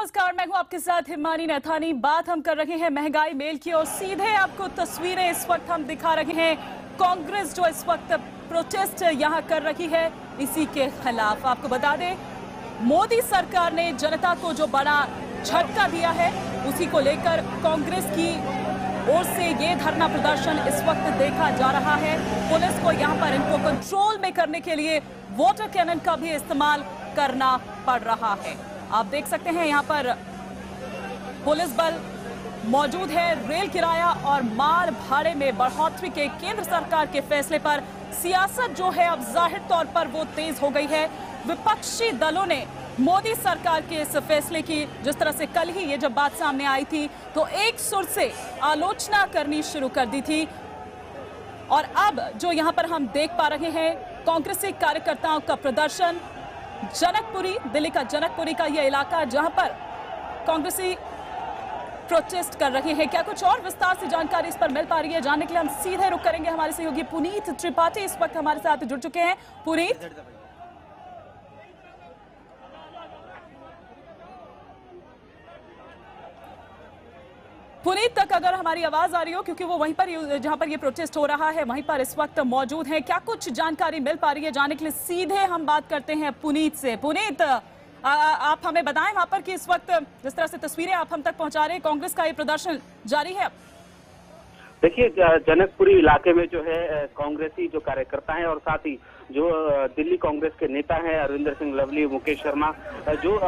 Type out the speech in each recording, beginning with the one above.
नमस्कार, मैं हूं आपके साथ हिमानी नैथानी। बात हम कर रहे हैं महंगाई मेल की और सीधे आपको तस्वीरें इस वक्त हम दिखा रहे हैं। कांग्रेस जो इस वक्त प्रोटेस्ट यहां कर रही है इसी के खिलाफ। आपको बता दें, मोदी सरकार ने जनता को जो बड़ा झटका दिया है उसी को लेकर कांग्रेस की ओर से ये धरना प्रदर्शन इस वक्त देखा जा रहा है। पुलिस को यहां पर इनको कंट्रोल में करने के लिए वाटर कैनन का भी इस्तेमाल करना पड़ रहा है। आप देख सकते हैं यहां पर पुलिस बल मौजूद है। रेल किराया और माल भाड़े में बढ़ोतरी के केंद्र सरकार के फैसले पर सियासत जो है अब जाहिर तौर पर वो तेज हो गई है। विपक्षी दलों ने मोदी सरकार के इस फैसले की, जिस तरह से कल ही ये जब बात सामने आई थी तो एक सुर से आलोचना करनी शुरू कर दी थी। और अब जो यहां पर हम देख पा रहे हैं कांग्रेसी कार्यकर्ताओं का प्रदर्शन, जनकपुरी, दिल्ली का जनकपुरी का यह इलाका जहां पर कांग्रेसी प्रोटेस्ट कर रहे हैं। क्या कुछ और विस्तार से जानकारी इस पर मिल पा रही है? जानने के लिए हम सीधे रुक करेंगे। हमारे सहयोगी पुनीत त्रिपाठी इस वक्त हमारे साथ जुड़ चुके हैं। पुनीत, पुनीत तक अगर हमारी आवाज आ रही हो, क्योंकि वो वहीं पर जहां पर ये प्रोटेस्ट हो रहा है वहीं पर इस वक्त मौजूद है। क्या कुछ जानकारी मिल पा रही है? जानने के लिए सीधे हम बात करते हैं पुनीत से। पुनीत, आप हमें बताएं वहां पर कि इस वक्त जिस तरह से तस्वीरें आप हम तक पहुंचा रहे हैं, कांग्रेस का ये प्रदर्शन जारी है। देखिए, जनकपुरी इलाके में जो है कांग्रेसी जो कार्यकर्ता हैं और साथ ही जो दिल्ली कांग्रेस के नेता हैं अरविंदर सिंह लवली, मुकेश शर्मा, जो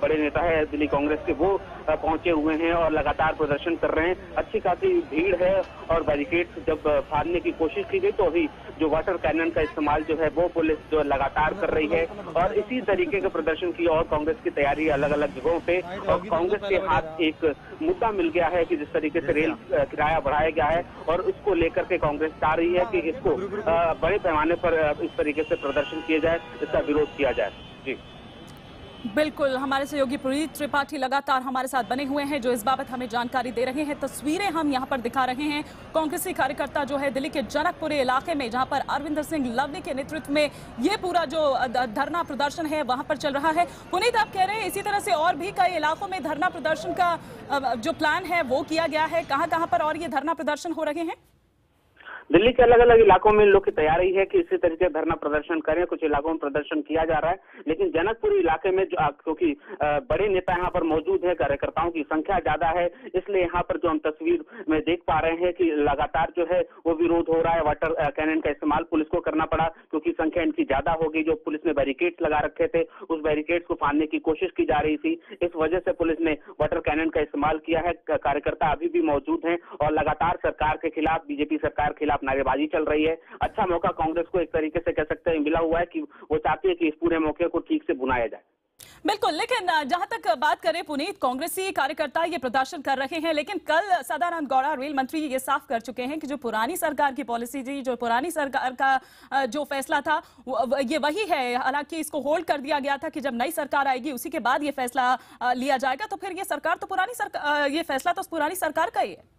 बड़े नेता है दिल्ली कांग्रेस के, वो पहुंचे हुए हैं और लगातार प्रदर्शन कर रहे हैं। अच्छी खासी भीड़ है और बैरिकेड जब फाड़ने की कोशिश की गई तो अभी जो वाटर कैनन का इस्तेमाल जो है वो पुलिस जो लगातार कर रही है। और इसी तरीके के प्रदर्शन की और कांग्रेस की तैयारी अलग अलग जगहों पे। और कांग्रेस के हाथ एक मुद्दा मिल गया है कि जिस तरीके से रेल किराया बढ़ाया गया है और उसको लेकर के कांग्रेस चाह रही है कि इसको बड़े पैमाने पर इस तरीके से प्रदर्शन किया जाए, इसका विरोध किया जाए। जी बिल्कुल, हमारे सहयोगी पुनीत त्रिपाठी लगातार हमारे साथ बने हुए हैं जो इस बाबत हमें जानकारी दे रहे हैं। तस्वीरें हम यहां पर दिखा रहे हैं। कांग्रेसी कार्यकर्ता जो है दिल्ली के जनकपुरी इलाके में, जहां पर अरविंदर सिंह लवली के नेतृत्व में ये पूरा जो धरना प्रदर्शन है वहां पर चल रहा है। पुनीत, आप कह रहे हैं इसी तरह से और भी कई इलाकों में धरना प्रदर्शन का जो प्लान है वो किया गया है। कहां पर और ये धरना प्रदर्शन हो रहे हैं? दिल्ली के अलग अलग इलाकों में लोग की तैयारी है कि इसी तरीके धरना प्रदर्शन करें। कुछ इलाकों में प्रदर्शन किया जा रहा है, लेकिन जनकपुरी इलाके में जो क्योंकि बड़े नेता यहाँ पर मौजूद है, कार्यकर्ताओं की संख्या ज्यादा है, इसलिए यहाँ पर जो हम तस्वीर में देख पा रहे हैं कि लगातार जो है वो विरोध हो रहा है। वाटर कैनन का इस्तेमाल पुलिस को करना पड़ा क्योंकि संख्या इनकी ज्यादा हो गई। जो पुलिस ने बैरिकेड्स लगा रखे थे उस बैरिकेड्स को फाड़ने की कोशिश की जा रही थी, इस वजह से पुलिस ने वाटर कैनन का इस्तेमाल किया है। कार्यकर्ता अभी भी मौजूद हैं और लगातार सरकार के खिलाफ, बीजेपी सरकार के खिलाफ नारेबाजी चल रही है। अच्छा मौका कांग्रेस को एक तरीके से कह सकते हैं मिला हुआ है कि वो चाहती है कि इस पूरे मौके को ठीक से भुनाया जाए। बिल्कुल, लेकिन जहां तक बात करें पुनीत, कांग्रेसी कार्यकर्ता ये प्रदर्शन कर रहे हैं, लेकिन कल सदानंद गौड़ा रेल मंत्री ये साफ कर चुके हैं कि जो पुरानी सरकार की पॉलिसी थी, जो पुरानी सरकार का जो फैसला था ये वही है। हालांकि इसको होल्ड कर दिया गया था कि जब नई सरकार आएगी उसी के बाद ये फैसला लिया जाएगा। तो फिर ये सरकार तो पुरानी सरकार, ये फैसला तो पुरानी सरकार का ही है।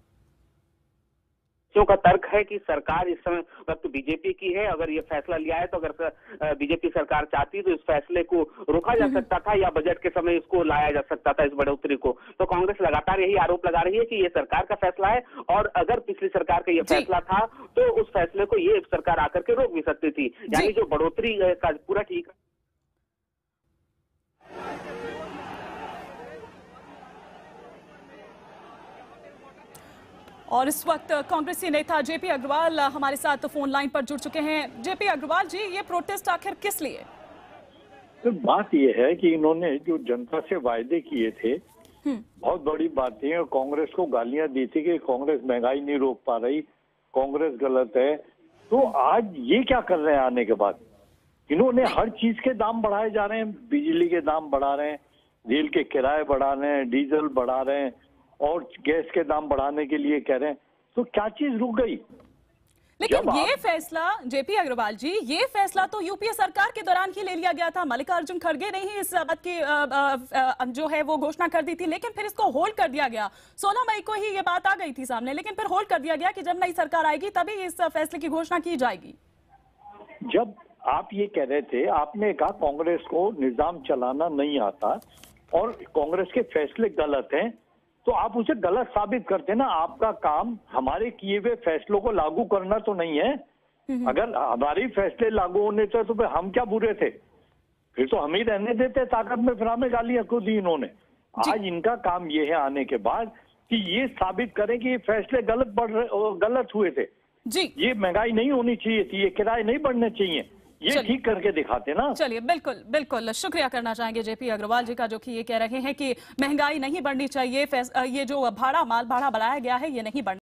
का तर्क है कि सरकार इस समय वक्त बीजेपी की है। अगर ये फैसला लिया है तो अगर बीजेपी सरकार चाहती तो इस फैसले को रोका जा सकता था या बजट के समय इसको लाया जा सकता था, इस बढ़ोतरी को। तो कांग्रेस लगातार यही आरोप लगा रही है कि ये सरकार का फैसला है और अगर पिछली सरकार का ये फैसला था तो उस फैसले को ये सरकार आकर के रोक भी सकती थी। यानी जो बढ़ोतरी का पूरा ठीक है। और इस वक्त कांग्रेसी नेता जेपी अग्रवाल हमारे साथ फोन लाइन पर जुड़ चुके हैं। जेपी अग्रवाल जी, ये प्रोटेस्ट आखिर किस लिए? तो बात ये है कि इन्होंने जो जनता से वायदे किए थे, बहुत बड़ी बात थी, और कांग्रेस को गालियां दी थी कि कांग्रेस महंगाई नहीं रोक पा रही, कांग्रेस गलत है। तो आज ये क्या कर रहे हैं आने के बाद? इन्होंने हर चीज के दाम बढ़ाए जा रहे हैं। बिजली के दाम बढ़ा रहे हैं, रेल के किराए बढ़ा रहे हैं, डीजल बढ़ा रहे हैं और गैस के दाम बढ़ाने के लिए कह रहे हैं। तो क्या चीज रुक गई? लेकिन ये फैसला जेपी अग्रवाल जी, ये फैसला तो यूपीए सरकार के दौरान ही ले लिया गया था। मल्लिकार्जुन खड़गे ने ही इस बात की जो है वो घोषणा कर दी थी, लेकिन फिर इसको होल्ड कर दिया गया। 16 मई को ही ये बात आ गई थी सामने, लेकिन फिर होल्ड कर दिया गया कि जब नई सरकार आएगी तभी इस फैसले की घोषणा की जाएगी। जब आप ये कह रहे थे, आपने कहा कांग्रेस को निजाम चलाना नहीं आता, और कांग्रेस के फैसले गलत हैं, तो आप उसे गलत साबित करते ना। आपका काम हमारे किए हुए फैसलों को लागू करना तो नहीं है। अगर हमारे फैसले लागू होने थे तो फिर हम क्या बुरे थे? फिर तो हम ही रहने देते ताकत में, फिर हमें गालियां क्यों दी इन्होंने? आज इनका काम ये है आने के बाद कि ये साबित करें कि ये फैसले गलत हुए थे जी। ये महंगाई नहीं होनी चाहिए थी, ये किराए नहीं बढ़ने चाहिए, ये ठीक करके दिखाते ना। चलिए, बिल्कुल बिल्कुल शुक्रिया करना चाहेंगे जेपी अग्रवाल जी का, जो कि ये कह रहे हैं कि महंगाई नहीं बढ़नी चाहिए, ये जो भाड़ा बढ़ाया गया है ये नहीं बढ़ना